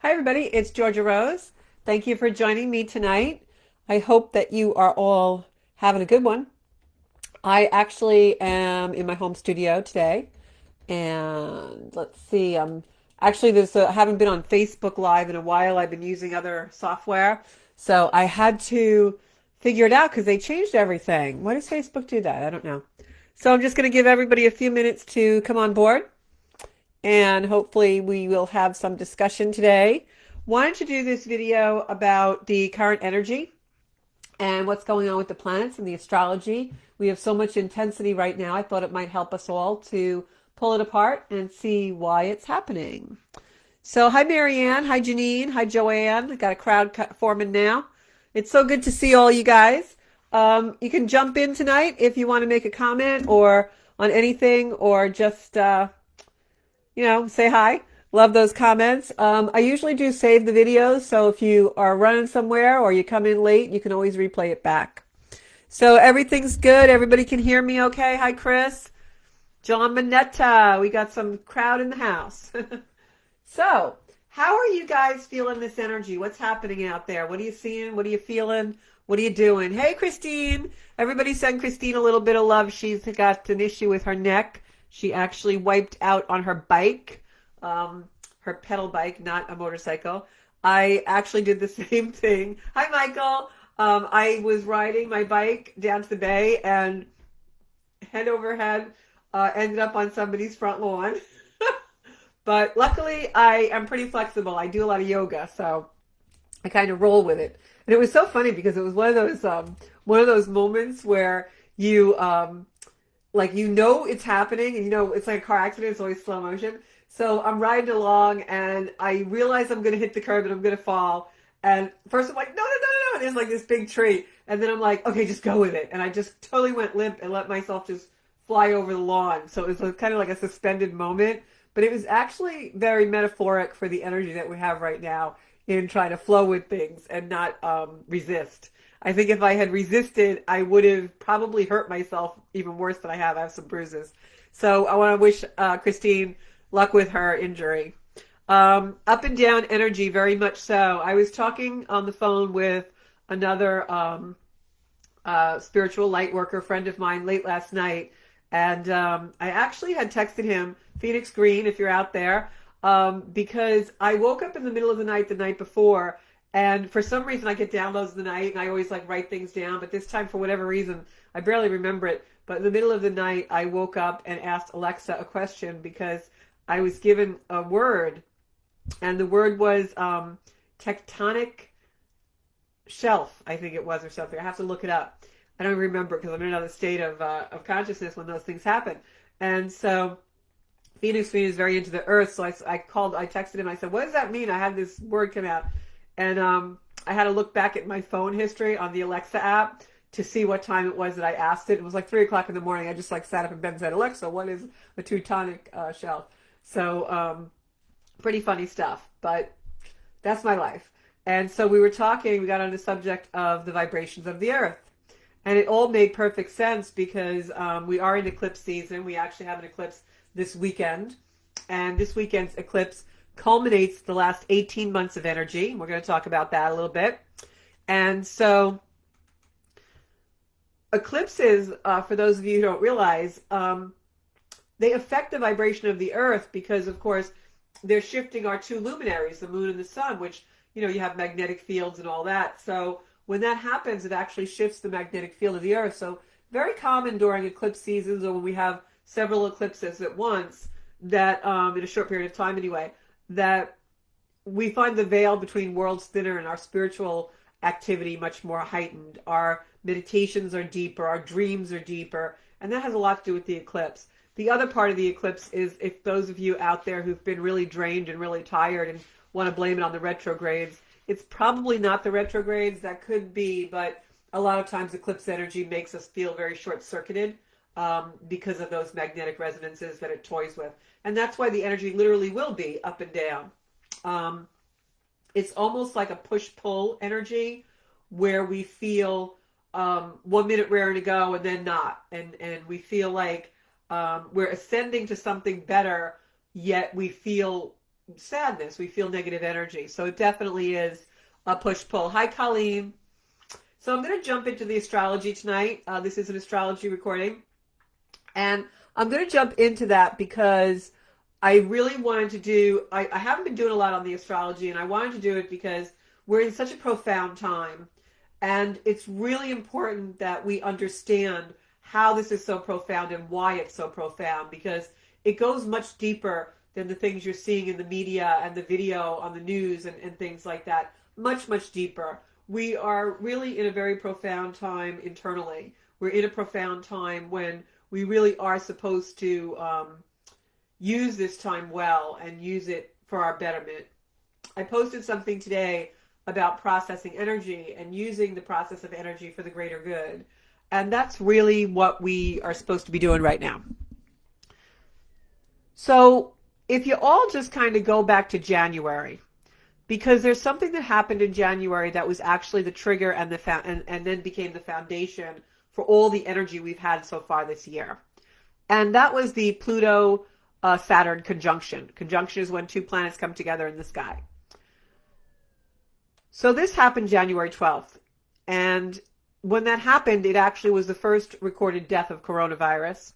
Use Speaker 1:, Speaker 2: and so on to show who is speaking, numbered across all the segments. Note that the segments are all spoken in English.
Speaker 1: Hi, everybody. It's Georgia Rose. Thank you for joining me tonight. I hope that you are all having a good one. I actually am in my home studio today, and let's see. Actually, I haven't been on Facebook Live in a while. I've been using other software, so I had to figure it out because they changed everything. Why does Facebook do that? I don't know. So I'm just going to give everybody a few minutes to come on board, and hopefully we will have some discussion today. Wanted to do this video about the current energy and what's going on with the planets and the astrology. We have so much intensity right now. I thought it might help us all to pull it apart and see why it's happening. So hi, Marianne. Hi, Janine. Hi, Joanne. I got a crowd forming now. It's so good to see all you guys. You can jump in tonight if you want to make a comment or on anything, or just say hi. Love those comments. I usually do save the videos, so if you are running somewhere or you come in late, you can always replay it back. So everything's good. Everybody can hear me okay? Hi, Chris. John Manetta. We got some crowd in the house. So, how are you guys feeling this energy? What's happening out there? What are you seeing? What are you feeling? What are you doing? Hey, Christine. Everybody send Christine a little bit of love. She's got an issue with her neck. She actually wiped out on her bike, her pedal bike, not a motorcycle. I actually did the same thing. Hi, Michael. I was riding my bike down to the bay and head over head ended up on somebody's front lawn. But luckily, I am pretty flexible. I do a lot of yoga, so I kind of roll with it. And it was so funny because it was one of those moments where you it's happening, and it's like a car accident. It's always slow motion. So I'm riding along, and I realize I'm going to hit the curb and I'm going to fall. And first I'm like, no, no, no, no, no. There's like this big tree. And then I'm like, okay, just go with it. And I just totally went limp and let myself just fly over the lawn. So it was kind of like a suspended moment. But it was actually very metaphoric for the energy that we have right now in trying to flow with things and not resist. I think if I had resisted, I would have probably hurt myself even worse than I have. I have some bruises. So I want to wish Christine luck with her injury. Up and down energy, very much so. I was talking on the phone with another spiritual light worker friend of mine late last night. And I actually had texted him, Phoenix Green, if you're out there, because I woke up in the middle of the night before, and for some reason I get downloads in the night, and I always write things down, but this time for whatever reason, I barely remember it. But in the middle of the night, I woke up and asked Alexa a question because I was given a word, and the word was tectonic shelf, I think it was, or something. I have to look it up. I don't remember because I'm in another state of consciousness when those things happen. And so Phoenix Green is very into the earth. So I texted him. I said, what does that mean? I had this word come out. And I had to look back at my phone history on the Alexa app to see what time it was that I asked it. It was like 3 o'clock in the morning. I just sat up in bed and said, Alexa, what is a Teutonic shelf? So pretty funny stuff. But that's my life. And so we got on the subject of the vibrations of the earth. And it all made perfect sense because we are in eclipse season. We actually have an eclipse this weekend. And this weekend's eclipse culminates the last 18 months of energy. We're going to talk about that a little bit. And so eclipses, for those of you who don't realize, they affect the vibration of the earth because, of course, they're shifting our two luminaries, the moon and the sun, which, you have magnetic fields and all that. So when that happens, it actually shifts the magnetic field of the earth. So very common during eclipse seasons, or when we have several eclipses at once, that in a short period of time anyway, that we find the veil between worlds thinner and our spiritual activity much more heightened. Our meditations are deeper, our dreams are deeper, and that has a lot to do with the eclipse. The other part of the eclipse is, if those of you out there who've been really drained and really tired and want to blame it on the retrogrades, it's probably not the retrogrades. That could be, but a lot of times eclipse energy makes us feel very short-circuited because of those magnetic resonances that it toys with. And that's why the energy literally will be up and down. It's almost like a push-pull energy where we feel 1 minute raring to go and then not. And we feel like we're ascending to something better, yet we feel sadness. We feel negative energy. So it definitely is a push-pull. Hi, Colleen. So I'm going to jump into the astrology tonight. This is an astrology recording. And I'm going to jump into that because I really wanted to do, I haven't been doing a lot on the astrology, and I wanted to do it because we're in such a profound time. And it's really important that we understand how this is so profound and why it's so profound, because it goes much deeper than the things you're seeing in the media and the video on the news and things like that. Much, much deeper. We are really in a very profound time internally. We're in a profound time when we really are supposed to use this time well and use it for our betterment. I posted something today about processing energy and using the process of energy for the greater good. And that's really what we are supposed to be doing right now. So if you all just kind of go back to January, because there's something that happened in January that was actually the trigger and and then became the foundation for all the energy we've had so far this year. And that was the Pluto Saturn conjunction. Conjunction is when two planets come together in the sky. So this happened January 12th. And when that happened, it actually was the first recorded death of coronavirus,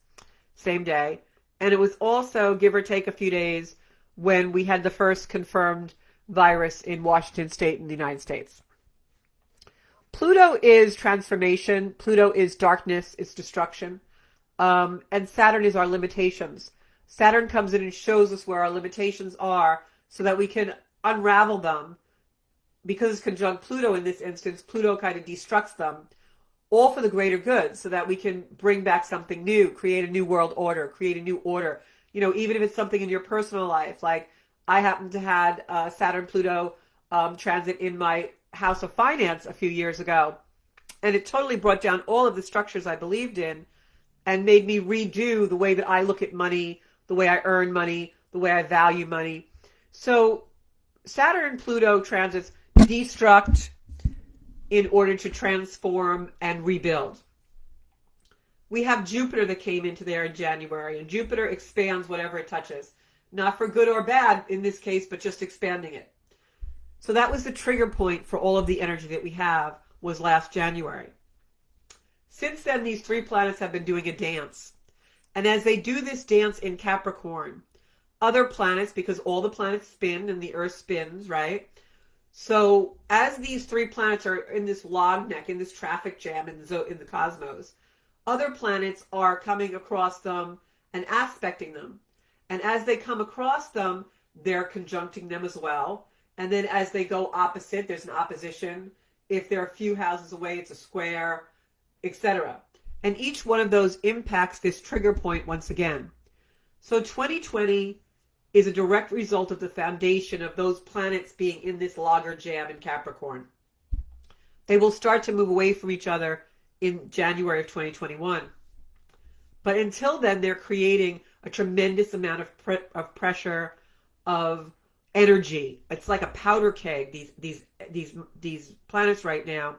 Speaker 1: same day. And it was also, give or take a few days, when we had the first confirmed virus in Washington State in the United States. Pluto is transformation. Pluto is darkness. It's destruction. And Saturn is our limitations. Saturn comes in and shows us where our limitations are so that we can unravel them. Because it's conjunct Pluto in this instance, Pluto kind of destructs them, all for the greater good, so that we can bring back something new, create a new world order, create a new order. You know, even if it's something in your personal life, like I happened to had Saturn-Pluto transit in my house of finance a few years ago, and it totally brought down all of the structures I believed in and made me redo the way that I look at money, the way I earn money, the way I value money. So Saturn and Pluto transits destruct in order to transform and rebuild. We have Jupiter that came into there in January, and Jupiter expands whatever it touches. Not for good or bad in this case, but just expanding it. So that was the trigger point for all of the energy that we have, was last January. Since then, these three planets have been doing a dance. And as they do this dance in Capricorn, other planets, because all the planets spin and the Earth spins, right? So as these three planets are in this log neck, in this traffic jam in the cosmos, other planets are coming across them and aspecting them. And as they come across them, they're conjuncting them as well. And then as they go opposite, there's an opposition. If they're a few houses away, it's a square, etc. And each one of those impacts this trigger point once again. So 2020 is a direct result of the foundation of those planets being in this logger jam in Capricorn. They will start to move away from each other in January of 2021. But until then, they're creating a tremendous amount of pressure, of energy. It's like a powder keg, these planets right now.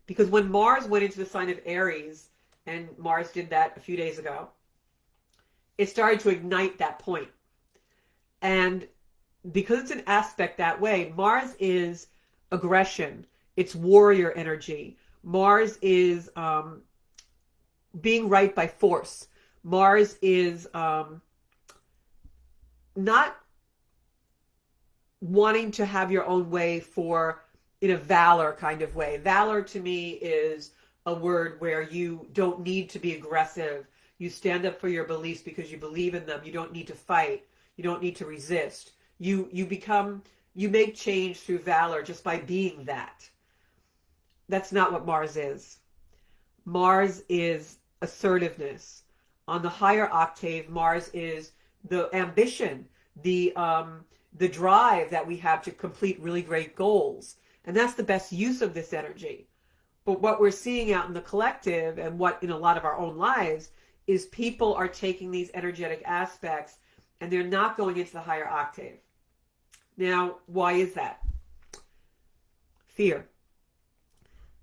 Speaker 1: Because when Mars went into the sign of Aries, and Mars did that a few days ago, it started to ignite that point. And because it's an aspect that way, Mars is aggression. It's warrior energy. Mars is being right by force. Mars is not wanting to have your own way in a valor kind of way. Valor to me is a word where you don't need to be aggressive. You stand up for your beliefs because you believe in them. You don't need to fight. You don't need to resist. You make change through valor just by being that. That's not what Mars is. Mars is assertiveness. On the higher octave, Mars is the ambition, the drive that we have to complete really great goals. And that's the best use of this energy. But what we're seeing out in the collective, and what in a lot of our own lives, is people are taking these energetic aspects and they're not going into the higher octave. Now, why is that? Fear.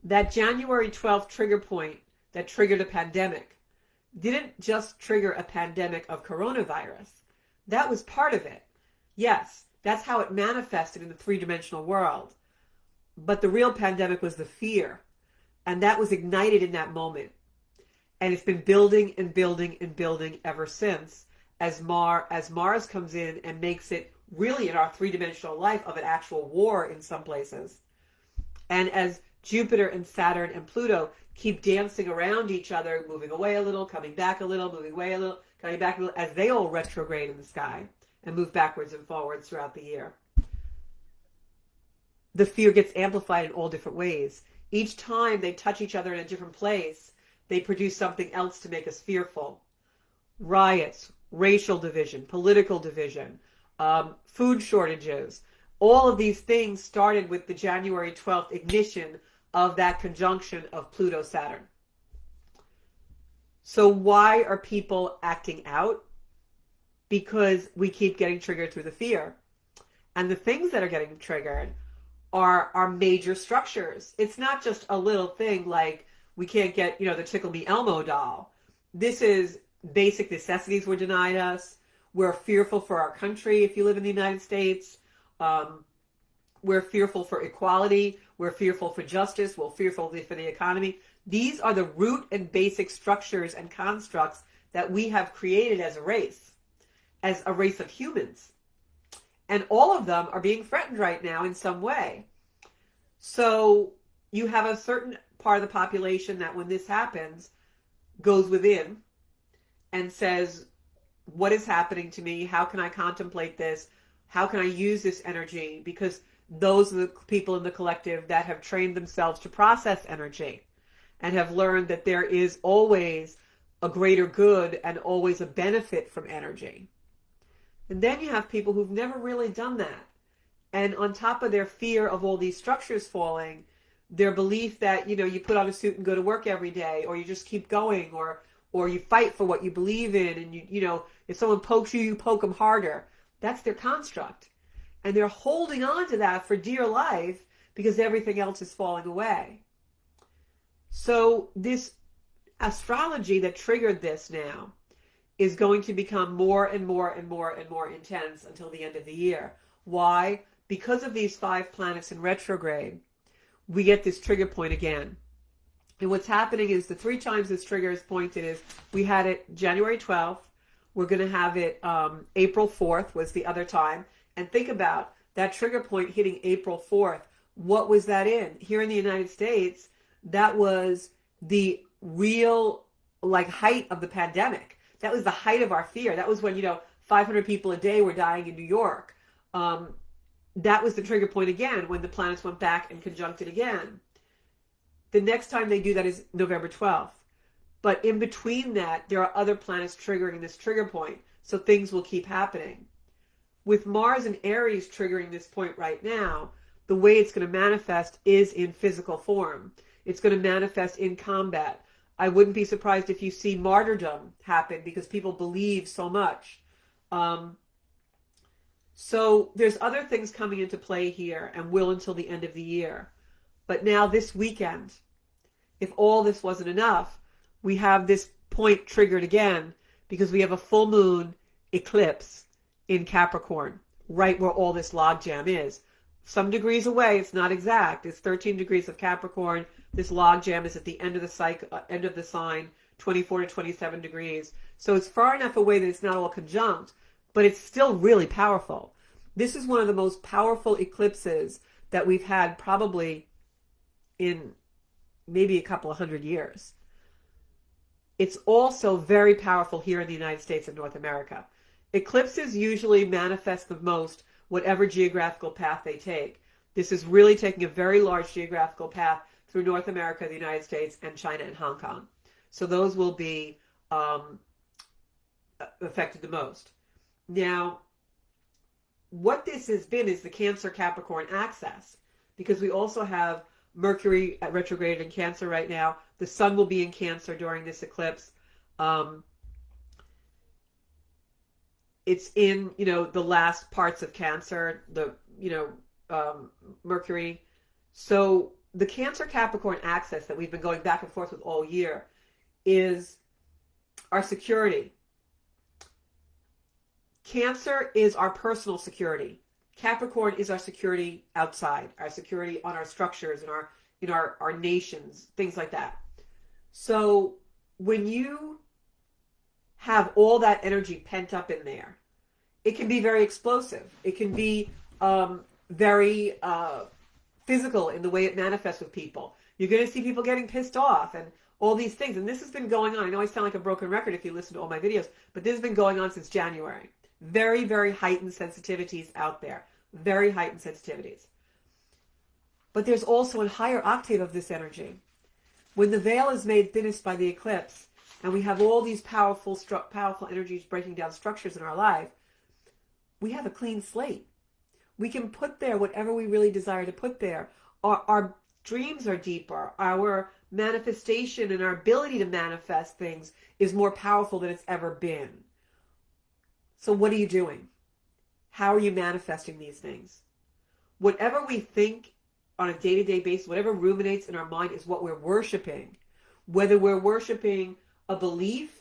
Speaker 1: That January 12th trigger point that triggered a pandemic didn't just trigger a pandemic of coronavirus. That was part of it. Yes, That's how it manifested in the three-dimensional world. But the real pandemic was the fear. And that was ignited in that moment. And it's been building and building and building ever since, as Mars comes in and makes it really in our three-dimensional life of an actual war in some places. And as Jupiter and Saturn and Pluto keep dancing around each other, moving away a little, coming back a little, moving away a little, coming back a little, as they all retrograde in the sky and move backwards and forwards throughout the year. The fear gets amplified in all different ways. Each time they touch each other in a different place, they produce something else to make us fearful. Riots, racial division, political division, food shortages. All of these things started with the January 12th ignition of that conjunction of Pluto-Saturn. So why are people acting out? Because we keep getting triggered through the fear. And the things that are getting triggered are major structures. It's not just a little thing like we can't get, the Tickle Me Elmo doll. This is basic necessities were denied us. We're fearful for our country if you live in the United States. We're fearful for equality. We're fearful for justice. We're fearful for the economy. These are the root and basic structures and constructs that we have created as a race of humans. And all of them are being threatened right now in some way. So you have a certain part of the population that when this happens, goes within and says, what is happening to me? How can I contemplate this? How can I use this energy? Because those are the people in the collective that have trained themselves to process energy and have learned that there is always a greater good and always a benefit from energy. And then you have people who've never really done that. And on top of their fear of all these structures falling, their belief that, you put on a suit and go to work every day, or you just keep going, or you fight for what you believe in, and if someone pokes you, you poke them harder. That's their construct. And they're holding on to that for dear life because everything else is falling away. So this astrology that triggered this now is going to become more and more and more and more intense until the end of the year. Why? Because of these 5 planets in retrograde, we get this trigger point again. And what's happening is the 3 times this trigger is pointed is we had it January 12th. We're going to have it April 4th was the other time. And think about that trigger point hitting April 4th. What was that in? Here in the United States, that was the real height of the pandemic. That was the height of our fear. That was when, 500 people a day were dying in New York. That was the trigger point again when the planets went back and conjuncted again. The next time they do that is November 12th. But in between that, there are other planets triggering this trigger point. So things will keep happening. With Mars and Aries triggering this point right now, the way it's going to manifest is in physical form. It's going to manifest in combat. I wouldn't be surprised if you see martyrdom happen because people believe so much. So there's other things coming into play here and will until the end of the year. But now this weekend, if all this wasn't enough, we have this point triggered again because we have a full moon eclipse in Capricorn, right where all this logjam is. Some degrees away, it's not exact. It's 13 degrees of Capricorn. This logjam is at the end of the cycle, end of the sign, 24 to 27 degrees. So it's far enough away that it's not all conjunct, but it's still really powerful. This is one of the most powerful eclipses that we've had probably in maybe a couple of 100 years. It's also very powerful here in the United States and North America. Eclipses usually manifest the most whatever geographical path they take. This is really taking a very large geographical path through North America, the United States, and China and Hong Kong. So those will be affected the most. Now, what this has been is the Cancer-Capricorn axis, because we also have Mercury retrograde in Cancer right now. The Sun will be in Cancer during this eclipse. It's in, the last parts of Cancer, Mercury. So the Cancer-Capricorn axis that we've been going back and forth with all year is our security. Cancer is our personal security. Capricorn is our security outside, our security on our structures and our nations, things like that. So when you have all that energy pent up in there, it can be very explosive. It can be very physical in the way it manifests with people. You're going to see people getting pissed off and all these things. And this has been going on. I know I sound like a broken record if you listen to all my videos, but this has been going on since January. Very, very heightened sensitivities out there. Very heightened sensitivities. But there's also a higher octave of this energy. When the veil is made thinnest by the eclipse, and we have all these powerful energies breaking down structures in our life, we have a clean slate. We can put there whatever we really desire to put there. Our dreams are deeper. Our manifestation and our ability to manifest things is more powerful than it's ever been. So what are you doing? How are you manifesting these things? Whatever we think on a day-to-day basis, whatever ruminates in our mind is what we're worshiping. Whether we're worshiping a belief,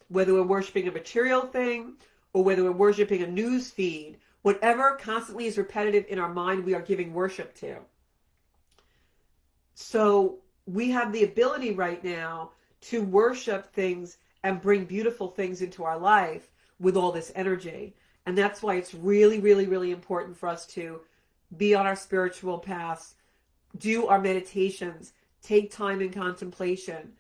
Speaker 1: whether we're worshiping a material thing, or whether we're worshiping a news feed, whatever constantly is repetitive in our mind, we are giving worship to. So we have the ability right now to worship things and bring beautiful things into our life with all this energy. And that's why it's really, really, really important for us to be on our spiritual paths, do our meditations, take time in contemplation.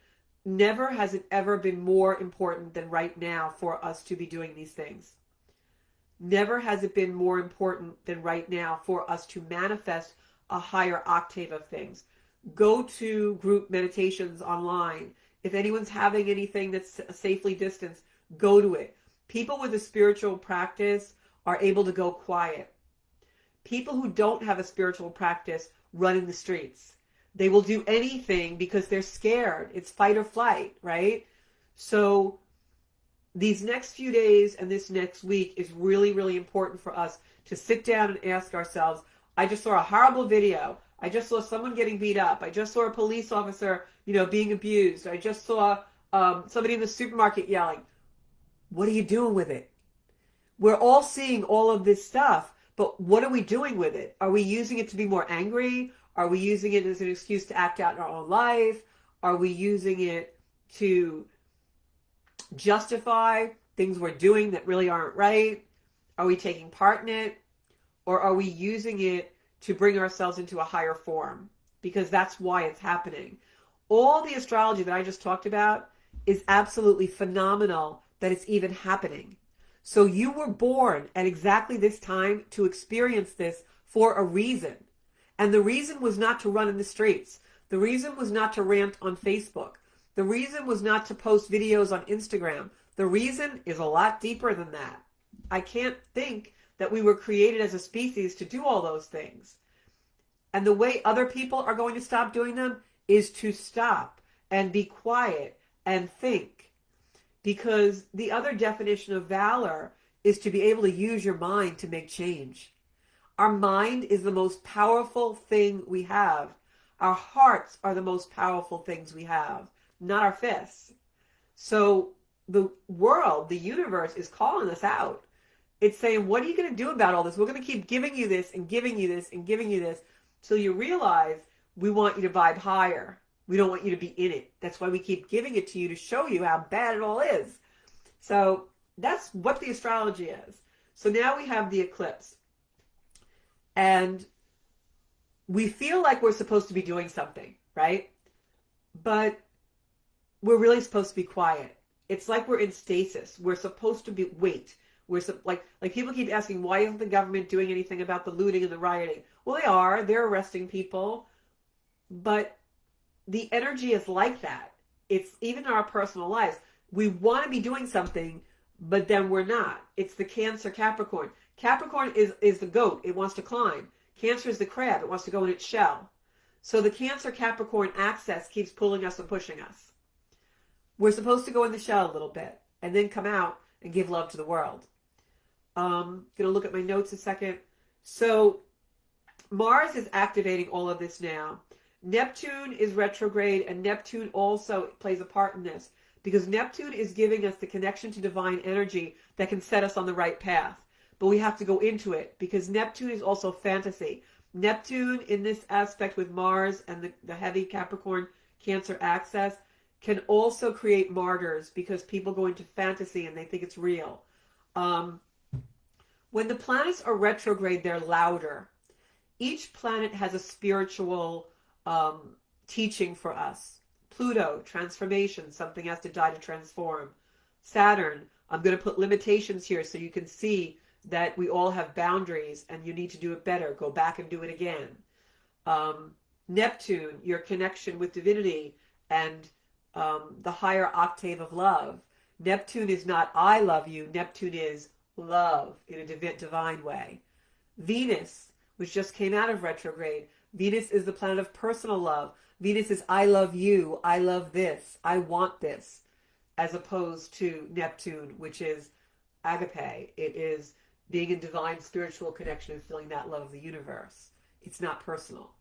Speaker 1: Never has it ever been more important than right now for us to be doing these things. Never has it been more important than right now for us to manifest a higher octave of things. Go to group meditations online. If anyone's having anything that's safely distanced, go to it. People with a spiritual practice are able to go quiet. People who don't have a spiritual practice run in the streets. They will do anything because they're scared. It's fight or flight, right? So these next few days and this next week is really, really important for us to sit down and ask ourselves, I just saw a horrible video. I just saw someone getting beat up. I just saw a police officer, being abused. I just saw somebody in the supermarket yelling. What are you doing with it? We're all seeing all of this stuff, but what are we doing with it? Are we using it to be more angry? Are we using it as an excuse to act out in our own life? Are we using it to justify things we're doing that really aren't right? Are we taking part in it? Or are we using it to bring ourselves into a higher form? Because that's why it's happening. All the astrology that I just talked about is absolutely phenomenal that it's even happening. So you were born at exactly this time to experience this for a reason. And the reason was not to run in the streets. The reason was not to rant on Facebook. The reason was not to post videos on Instagram. The reason is a lot deeper than that. I can't think that we were created as a species to do all those things. And the way other people are going to stop doing them is to stop and be quiet and think. Because the other definition of valor is to be able to use your mind to make change. Our mind is the most powerful thing we have. Our hearts are the most powerful things we have, not our fists. So the world, the universe is calling us out. It's saying, what are you going to do about all this? We're going to keep giving you this and giving you this and giving you this till you realize we want you to vibe higher. We don't want you to be in it. That's why we keep giving it to you to show you how bad it all is. So that's what the astrology is. So now we have the eclipse. And we feel like we're supposed to be doing something, right? But we're really supposed to be quiet. It's like we're in stasis. We're supposed to wait. Like people keep asking, why isn't the government doing anything about the looting and the rioting? Well, they are. They're arresting people. But the energy is like that. It's even in our personal lives. We want to be doing something, but then we're not. It's the Cancer Capricorn. Capricorn is the goat. It wants to climb. Cancer is the crab. It wants to go in its shell. So the Cancer Capricorn axis keeps pulling us and pushing us. We're supposed to go in the shell a little bit and then come out and give love to the world. Going to look at my notes a second. So Mars is activating all of this now. Neptune is retrograde, and Neptune also plays a part in this because Neptune is giving us the connection to divine energy that can set us on the right path. but we have to go into it because Neptune is also fantasy. Neptune in this aspect with Mars and the heavy Capricorn Cancer axis can also create martyrs because people go into fantasy and they think it's real. When the planets are retrograde, they're louder. Each planet has a spiritual teaching for us. Pluto, transformation, something has to die to transform. Saturn, I'm going to put limitations here so you can see that we all have boundaries and you need to do it better. Go back and do it again. Neptune, your connection with divinity and the higher octave of love. Neptune is not I love you. Neptune is love in a divine way. Venus, which just came out of retrograde. Venus is the planet of personal love. Venus is I love you. I love this. I want this. As opposed to Neptune, which is agape. It is being in divine spiritual connection and feeling that love of the universe. It's not personal.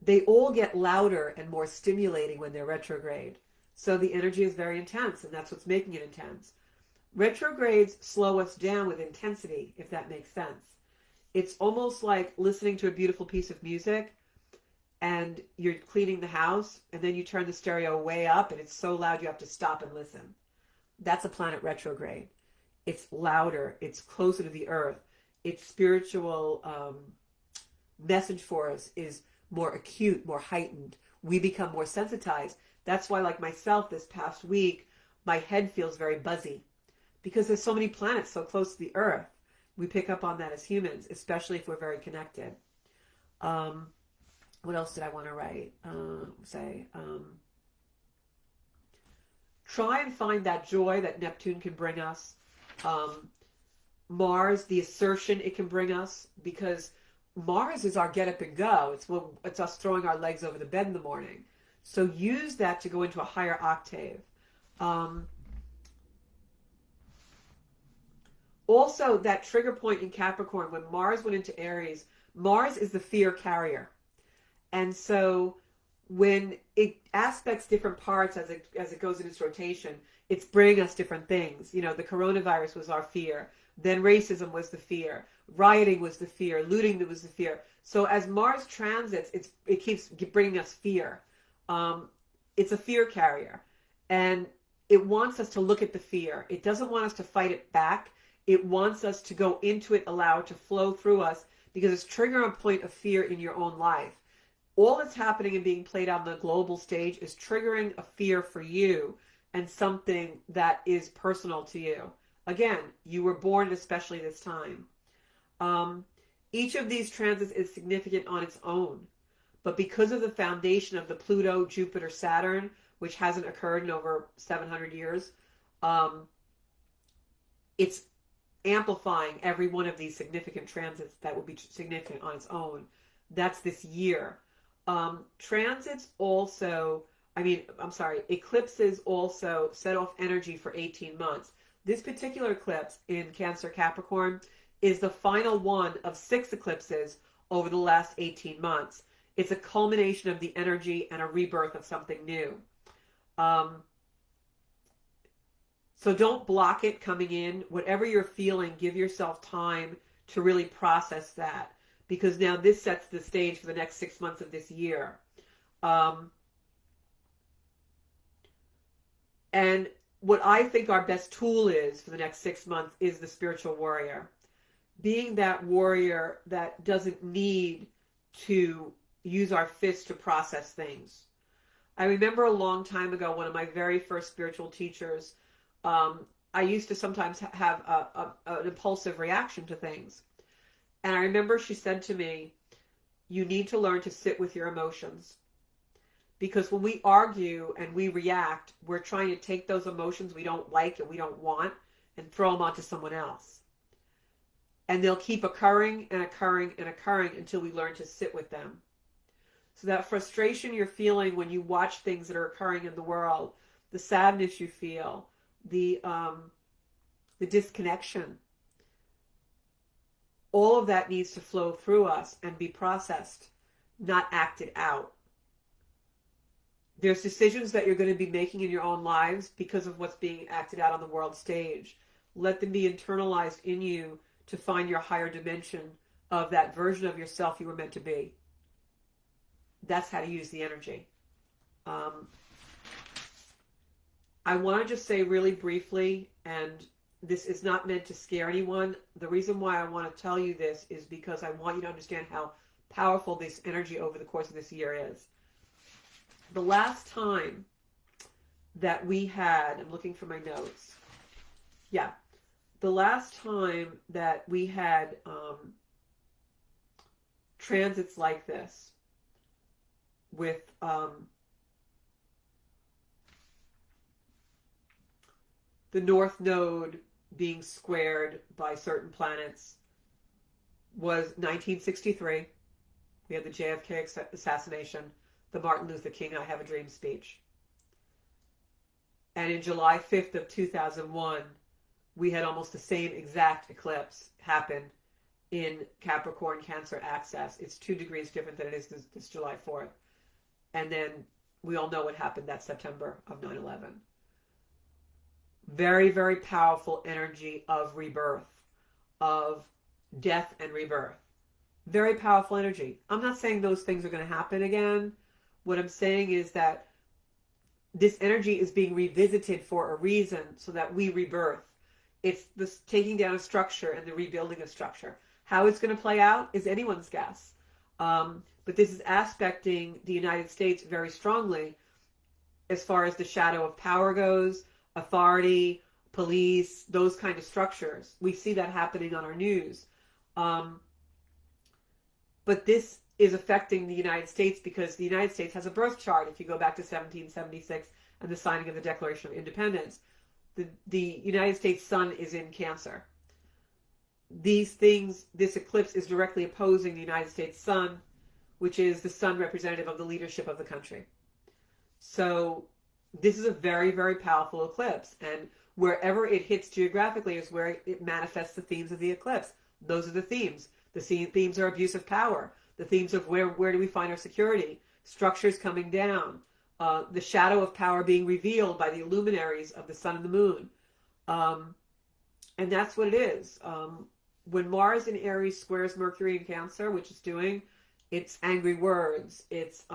Speaker 1: They all get louder and more stimulating when they're retrograde. So the energy is very intense, and that's what's making it intense. Retrogrades slow us down with intensity, if that makes sense. It's almost like listening to a beautiful piece of music and you're cleaning the house and then you turn the stereo way up and it's so loud you have to stop and listen. That's a planet retrograde. It's louder. It's closer to the earth. Its spiritual message for us is more acute, more heightened. We become more sensitized. That's why, like myself, this past week, my head feels very buzzy because there's so many planets so close to the earth. We pick up on that as humans, especially if we're very connected. What else did I want to write? Try and find that joy that Neptune can bring us. Mars, the assertion it can bring us, because Mars is our get up and go. It's us throwing our legs over the bed in the morning. So use that to go into a higher octave. Also, that trigger point in Capricorn, when Mars went into Aries, Mars is the fear carrier. And so when it aspects different parts as it goes in its rotation, it's bringing us different things. You know, the coronavirus was our fear. Then racism was the fear. Rioting was the fear. Looting was the fear. So as Mars transits, it keeps bringing us fear. It's a fear carrier. And it wants us to look at the fear. It doesn't want us to fight it back. It wants us to go into it, allow it to flow through us, because it's triggering a point of fear in your own life. All that's happening and being played out on the global stage is triggering a fear for you and something that is personal to you. Again, you were born especially this time. Each of these transits is significant on its own. But because of the foundation of the Pluto, Jupiter, Saturn, which hasn't occurred in over 700 years, it's amplifying every one of these significant transits that would be significant on its own. That's this year. Transits also, eclipses also set off energy for 18 months. This particular eclipse in Cancer Capricorn is the final one of 6 eclipses over the last 18 months. It's a culmination of the energy and a rebirth of something new. So don't block it coming in. Whatever you're feeling, give yourself time to really process that, because now this sets the stage for the next 6 months of this year. And what I think our best tool is for the next 6 months is the spiritual warrior. Being that warrior that doesn't need to use our fists to process things. I remember a long time ago, one of my very first spiritual teachers, I used to sometimes have an impulsive reaction to things. And I remember she said to me, you need to learn to sit with your emotions. Because when we argue and we react, we're trying to take those emotions we don't like and we don't want and throw them onto someone else. And they'll keep occurring and occurring and occurring until we learn to sit with them. So that frustration you're feeling when you watch things that are occurring in the world, the sadness you feel, the disconnection, all of that needs to flow through us and be processed, not acted out. There's decisions that you're going to be making in your own lives because of what's being acted out on the world stage. Let them be internalized in you to find your higher dimension of that version of yourself you were meant to be. That's how to use the energy. I want to just say really briefly, and this is not meant to scare anyone. The reason why I want to tell you this is because I want you to understand how powerful this energy over the course of this year is. The last time that we had, I'm looking for my notes. Yeah. The last time that we had transits like this with the North Node being squared by certain planets was 1963. We had the JFK assassination, the Martin Luther King I Have a Dream speech. And in July 5th of 2001, we had almost the same exact eclipse happen in Capricorn Cancer axis. It's 2 degrees different than it is this July 4th. And then we all know what happened that September of 9/11. Very, very powerful energy of rebirth, of death and rebirth. Very powerful energy. I'm not saying those things are going to happen again. What I'm saying is that this energy is being revisited for a reason so that we rebirth. It's this taking down a structure and the rebuilding of structure. How it's going to play out is anyone's guess. But this is aspecting the United States very strongly as far as the shadow of power goes, authority, police, those kind of structures. We see that happening on our news. But this is affecting the United States because the United States has a birth chart. If you go back to 1776 and the signing of the Declaration of Independence, the United States sun is in Cancer. These things, this eclipse is directly opposing the United States sun, which is the sun representative of the leadership of the country. So this is a very, very powerful eclipse. And wherever it hits geographically is where it manifests the themes of the eclipse. Those are the themes. The themes are abuse of power. The themes of where do we find our security? Structures coming down. The shadow of power being revealed by the luminaries of the sun and the moon. And that's what it is. When Mars in Aries squares Mercury in Cancer, which it's doing, it's angry words. It's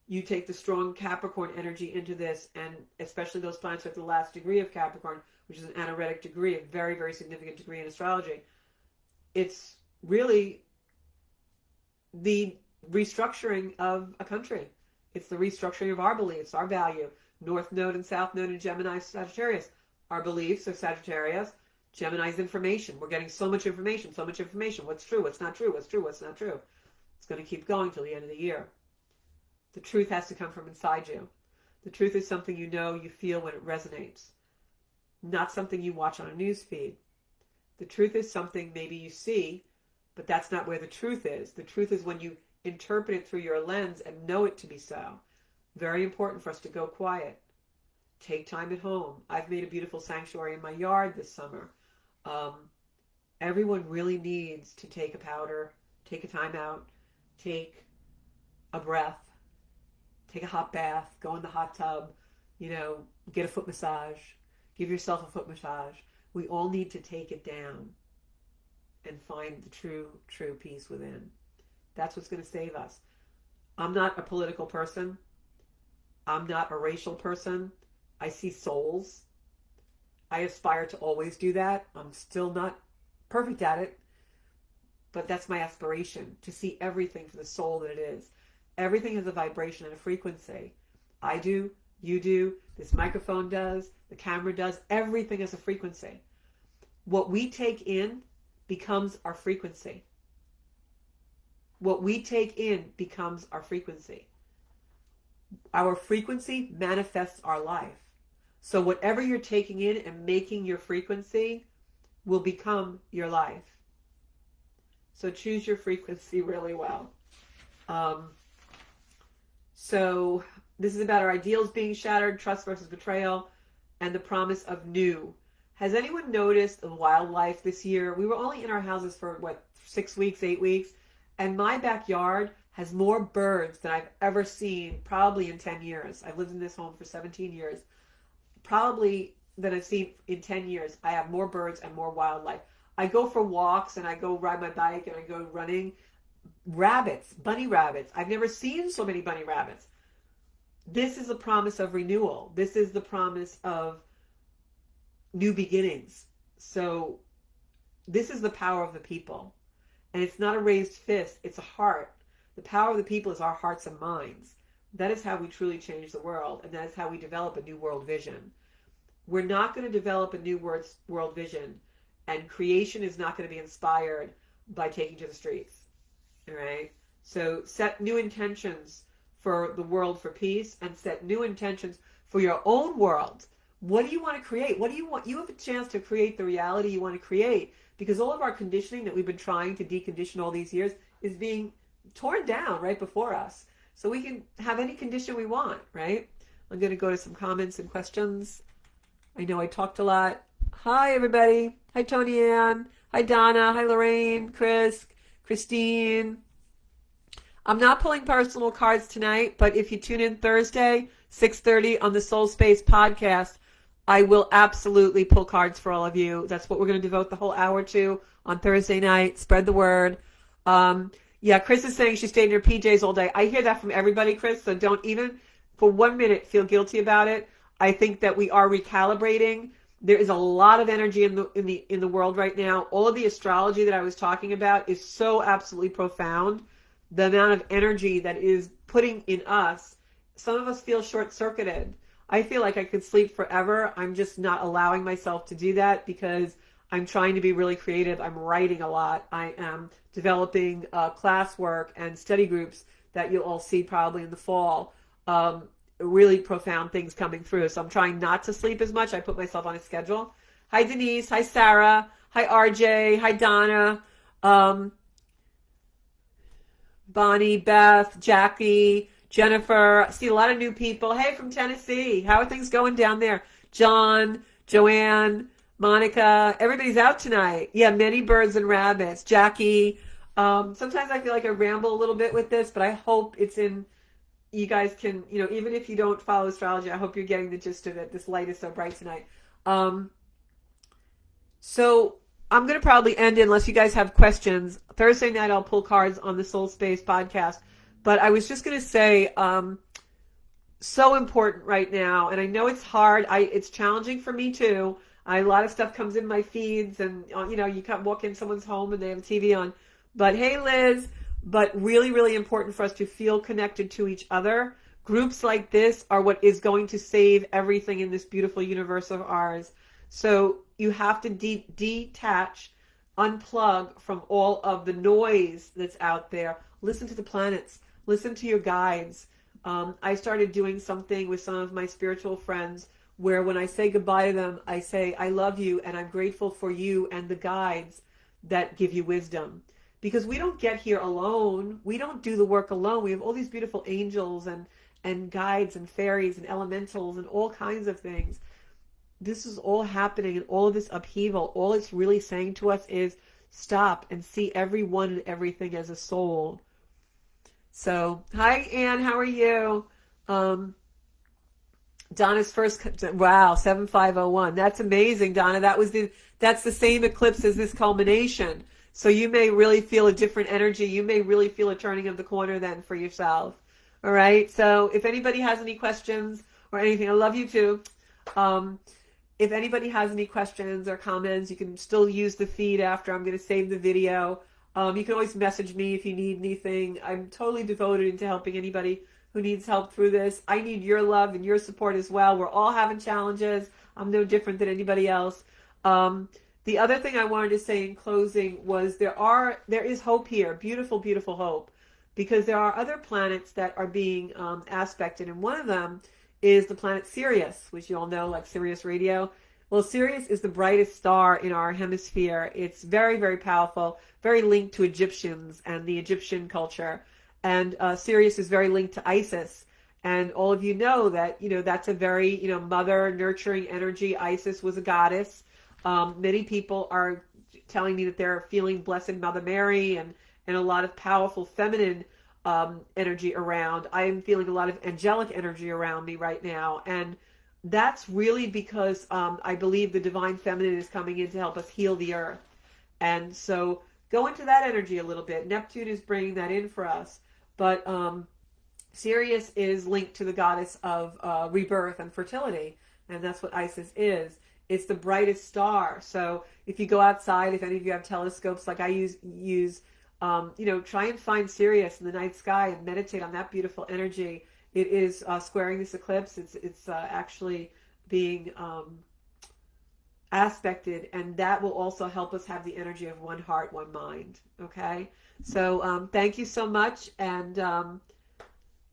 Speaker 1: you take the strong Capricorn energy into this, and especially those planets at the last degree of Capricorn, which is an anaretic degree, a very, very significant degree in astrology. It's really the restructuring of a country. It's the restructuring of our beliefs, our value. North Node and South Node in Gemini, Sagittarius. Our beliefs are Sagittarius. Gemini's information. We're getting so much information, so much information. What's true, what's not true, what's true, what's not true. It's going to keep going till the end of the year. The truth has to come from inside you. The truth is something you know, you feel when it resonates. Not something you watch on a news feed. The truth is something maybe you see, but that's not where the truth is. The truth is when you interpret it through your lens and know it to be so. Very important for us to go quiet. Take time at home. I've made a beautiful sanctuary in my yard this summer. Everyone really needs to take a powder, take a time out, take a breath, take a hot bath, go in the hot tub, get a foot massage, give yourself a foot massage. We all need to take it down and find the true peace within. That's what's going to save us. I'm not a political person. I'm not a racial person. I see souls. I aspire to always do that. I'm still not perfect at it, but that's my aspiration, to see everything for the soul that it is. Everything has a vibration and a frequency. I do, you do, this microphone does, the camera does, everything has a frequency. What we take in becomes our frequency. What we take in becomes our frequency. Our frequency manifests our life. So whatever you're taking in and making your frequency will become your life. So choose your frequency really well. So this is about our ideals being shattered, trust versus betrayal, and the promise of new. Has anyone noticed the wildlife this year? We were only in our houses for 6 weeks, 8 weeks, and my backyard has more birds than I've ever seen probably in 10 years. I've lived in this home for 17 years. Probably than I've seen in 10 years. I have more birds and more wildlife. I go for walks and I go ride my bike and I go running. Rabbits, bunny rabbits. I've never seen so many bunny rabbits. This is a promise of renewal. This is the promise of new beginnings. So this is the power of the people. And it's not a raised fist, it's a heart. The power of the people is our hearts and minds. That is how we truly change the world, and that is how we develop a new world vision. We're not going to develop a new world vision, and creation is not going to be inspired by taking to the streets. All right? So set new intentions for the world for peace, and set new intentions for your own world. What do you want to create? What do you want? You have a chance to create the reality you want to create, because all of our conditioning that we've been trying to decondition all these years is being torn down right before us. So we can have any condition we want, right? I'm going to go to some comments and questions. I know I talked a lot. Hi, everybody. Hi, Tony Ann. Hi, Donna. Hi, Lorraine, Chris, Christine. I'm not pulling personal cards tonight, but if you tune in Thursday, 6:30 on the Soul Space podcast, I will absolutely pull cards for all of you. That's what we're going to devote the whole hour to on Thursday night. Spread the word. Yeah, Chris is saying she stayed in her PJs all day. I hear that from everybody, Chris, so don't even for 1 minute feel guilty about it. I think that we are recalibrating. There is a lot of energy in the world right now. All of the astrology that I was talking about is so absolutely profound. The amount of energy that is putting in us. Some of us feel short-circuited. I feel like I could sleep forever. I'm just not allowing myself to do that because I'm trying to be really creative. I'm writing a lot. I am developing classwork and study groups that you'll all see probably in the fall. Really profound things coming through. So I'm trying not to sleep as much. I put myself on a schedule. Hi, Denise. Hi, Sarah. Hi, RJ. Hi, Donna. Bonnie, Beth, Jackie, Jennifer. I see a lot of new people. Hey, from Tennessee. How are things going down there? John, Joanne, Monica. Everybody's out tonight. Yeah, many birds and rabbits. Jackie. Sometimes I feel like I ramble a little bit with this, but I hope it's in, you guys can, even if you don't follow astrology, I hope you're getting the gist of it. This light is so bright tonight. So I'm going to probably end it unless you guys have questions. Thursday night, I'll pull cards on the Soul Space podcast. But I was just going to say, so important right now. And I know it's hard. It's challenging for me too. A lot of stuff comes in my feeds and, you can walk in someone's home and they have a TV on. But hey, Liz, but really, really important for us to feel connected to each other. Groups like this are what is going to save everything in this beautiful universe of ours. So you have to detach, unplug from all of the noise that's out there. Listen to the planets. Listen to your guides. I started doing something with some of my spiritual friends where when I say goodbye to them, I say, I love you and I'm grateful for you and the guides that give you wisdom. Because we don't get here alone. We don't do the work alone. We have all these beautiful angels and guides and fairies and elementals and all kinds of things. This is all happening and all of this upheaval. All it's really saying to us is stop and see everyone and everything as a soul. So, hi, Anne. How are you? Donna's first, wow, 7501. That's amazing, Donna. That's the same eclipse as this culmination. So you may really feel a different energy. You may really feel a turning of the corner then for yourself. All right. So if anybody has any questions or anything, I love you too. If anybody has any questions or comments, you can still use the feed after. I'm going to save the video. You can always message me if you need anything. I'm totally devoted into helping anybody who needs help through this. I need your love and your support as well. We're all having challenges. I'm no different than anybody else. The other thing I wanted to say in closing was there is hope here, beautiful, beautiful hope, because there are other planets that are being aspected, and one of them is the planet Sirius, which you all know, like Sirius Radio. Well, Sirius is the brightest star in our hemisphere. It's very, very powerful, very linked to Egyptians and the Egyptian culture, and Sirius is very linked to Isis. And all of you know that, that's a very, mother nurturing energy. Isis was a goddess. Many people are telling me that they're feeling Blessed Mother Mary and a lot of powerful feminine energy around. I am feeling a lot of angelic energy around me right now. And that's really because I believe the divine feminine is coming in to help us heal the earth. And so go into that energy a little bit. Neptune is bringing that in for us. But Sirius is linked to the goddess of rebirth and fertility. And that's what Isis is. It's the brightest star. So if you go outside, if any of you have telescopes like I use, try and find Sirius in the night sky and meditate on that beautiful energy. It is squaring this eclipse. It's actually being aspected, and that will also help us have the energy of one heart, one mind. Okay, so thank you so much. And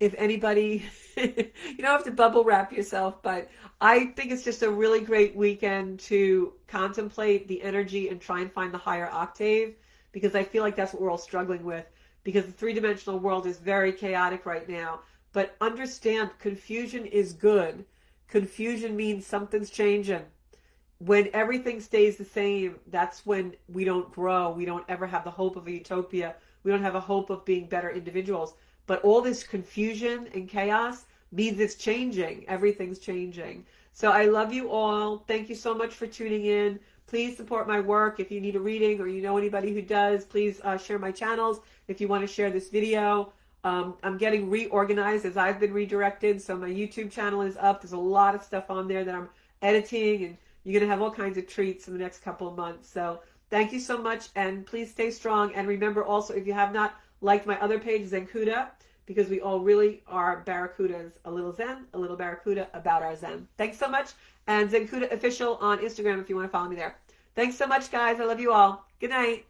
Speaker 1: if anybody, you don't have to bubble wrap yourself, but I think it's just a really great weekend to contemplate the energy and try and find the higher octave, because I feel like that's what we're all struggling with, because the three-dimensional world is very chaotic right now. But understand, confusion is good. Confusion means something's changing. When everything stays the same, that's when we don't grow. We don't ever have the hope of a utopia. We don't have a hope of being better individuals. But all this confusion and chaos means it's changing. Everything's changing. So I love you all. Thank you so much for tuning in. Please support my work. If you need a reading or you know anybody who does, please share my channels. If you want to share this video, I'm getting reorganized as I've been redirected. So my YouTube channel is up. There's a lot of stuff on there that I'm editing, and you're going to have all kinds of treats in the next couple of months. So thank you so much, and please stay strong. And remember also, if you have not liked my other page, Zencuda, because we all really are Barracudas, a little Zen, a little Barracuda, about our Zen. Thanks so much. And Zencuda Official on Instagram if you want to follow me there. Thanks so much, guys. I love you all. Good night.